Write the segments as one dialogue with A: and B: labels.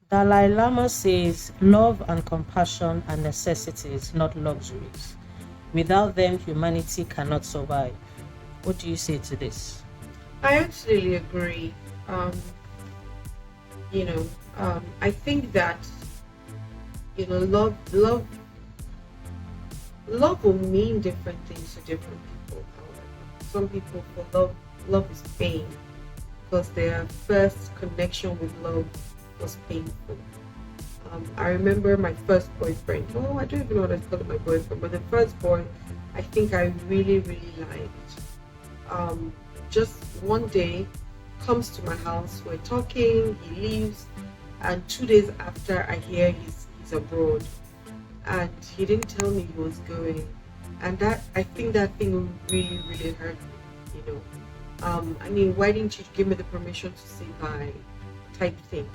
A: Dalai Lama says love and compassion are necessities, not luxuries. Without them, humanity cannot survive. What do you say to this?
B: I absolutely agree. Um, you know, I think that love will mean different things to different people. However, some people for love is pain because their first connection with love was painful. I remember my first boyfriend. Oh, I don't even know what I call my boyfriend, but the first boy, I think I really, really liked. Um, just one day, comes to my house. We're talking. He leaves, and 2 days after, I hear he's abroad, and he didn't tell me he was going, and that I think that thing really, really hurt me. You know, I mean, why didn't you give me the permission to say bye, type thing.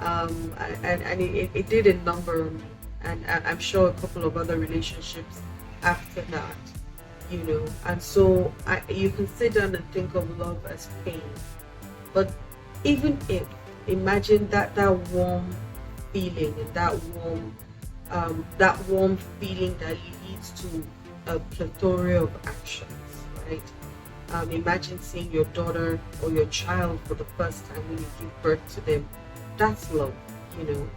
B: And it did a number on me, and I'm sure a couple of other relationships after that, and so you can sit down and think of love as pain, but even if, imagine that warm feeling and that warm feeling that leads to a plethora of actions, right? Imagine seeing your daughter or your child for the first time when you give birth to them. That's love, you know.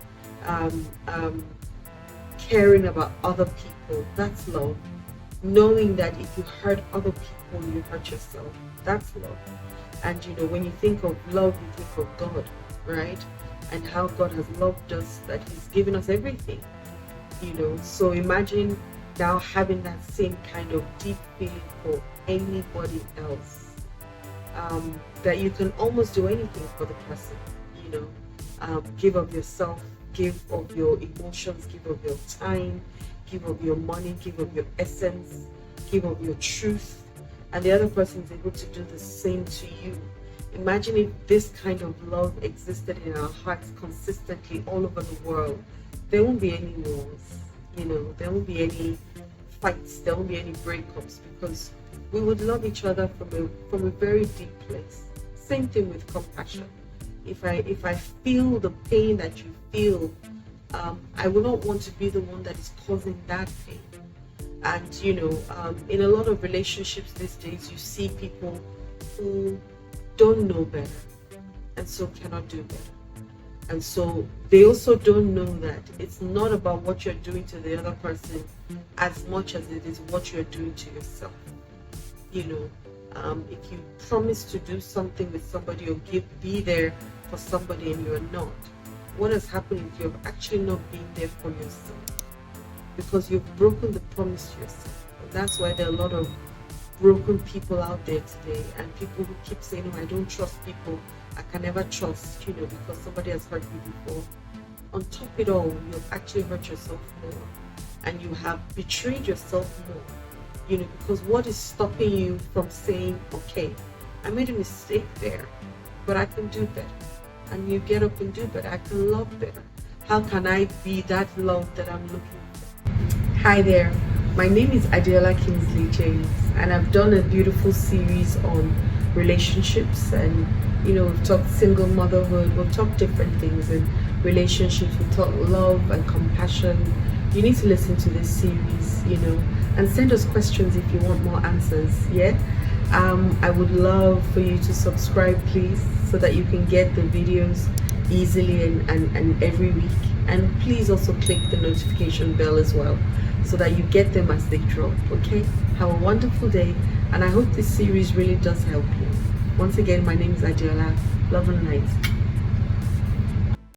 B: Um, um, Caring about other people, that's love. Knowing that if you hurt other people, you hurt yourself, that's love. And when you think of love, you think of God, right? And how God has loved us, that He's given us everything, So imagine now having that same kind of deep feeling for anybody else, that you can almost do anything for the person, you know. Give of yourself, give of your emotions, give of your time, give of your money, give of your essence, give of your truth, and the other person is able to do the same to you. Imagine if this kind of love existed in our hearts consistently all over the world. There won't be any wars, there won't be any fights, there won't be any breakups, because we would love each other from a very deep place. Same thing with compassion. If I feel the pain that you feel, I will not want to be the one that is causing that pain. And in a lot of relationships these days, you see people who don't know better and so cannot do better. And so they also don't know that it's not about what you're doing to the other person as much as it is what you're doing to yourself. If you promise to do something with somebody or be there for somebody and you're not, what has happened is you've actually not been there for yourself, because you've broken the promise to yourself. And that's why there are a lot of broken people out there today, and people who keep saying, "Oh, I don't trust people. I can never trust, because somebody has hurt me before." On top of it all, you've actually hurt yourself more, and you have betrayed yourself more. Because what is stopping you from saying, "Okay, I made a mistake there, but I can do better." And you get up and do better. I can love better. How can I be that love that I'm looking for? Hi there. My name is Adiola Kingsley James, and I've done a beautiful series on relationships, and we've talked single motherhood, we've talked different things in relationships, we've talked love and compassion. You need to listen to this series, and send us questions if you want more answers. Yeah. I would love for you to subscribe, please, so that you can get the videos easily and every week. And please also click the notification bell as well, so that you get them as they drop. Okay? Have a wonderful day, and I hope this series really does help you. Once again, my name is Adiola. Love and light.